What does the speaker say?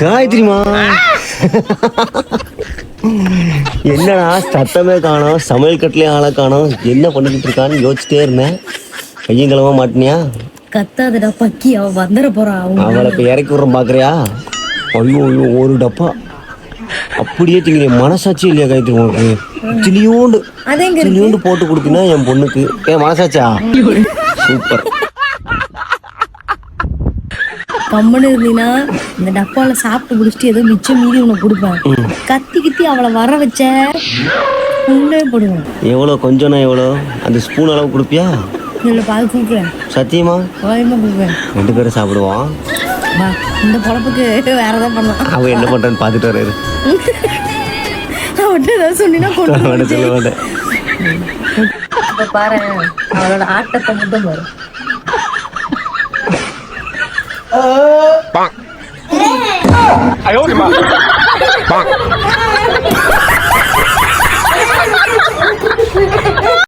காயத்ரிமா என்னடா சத்தமே காணோம், சமையல் கட்டிலே ஆளை காணோம், என்ன பண்ணிக்கிட்டு இருக்கான்னு யோசிச்சிட்டே இருந்தேன். கையும் கிளம்ப மாட்டினியா? கத்தாதடா பக்கி, அவ வந்துட போறா. அவளை இப்ப இறக்கி விடுறோம் பாக்குறியா? ஐயோ ஐயோ, ஒரு டப்பா அப்படியே திங்க. மனசாட்சி இல்லையா காயத்ரி உனக்கு? சிலியோண்டு போட்டு கொடுத்தினா என் பொண்ணுக்கு. ஏன் மனசாச்சா? சூப்பர். கம்மனு இருந்தீங்கன்னா இந்த டப்பால சாப்பிட்டு குடிச்சிட்டு ஏதோ மிச்சம் மீறி உனக்கு கொடுப்பேன். கத்தி அவளை வர வச்ச உண்டே போடுவேன். எவ்வளோ கொஞ்சம்னா எவ்வளோ? அந்த ஸ்பூன் அளவு கொடுப்பியா? இல்லை பால் கொடுக்குறேன். சத்தியமா? ஓயமா கொடுக்குறேன். 2 பேரும் சாப்பிடுவான். இந்த பொழப்புக்கு வேற ஏதாவது பண்ணலாம். அவன் என்ன பண்றான்னு பார்த்துட்டு வர்றாரு. அவன்கிட்ட ஏதாவது சொன்னீங்கன்னா கொண்டு சொல்ல மாட்டேன். இப்ப பாரு, அவளோட ஆட்டத்தை மட்டும் பாரு.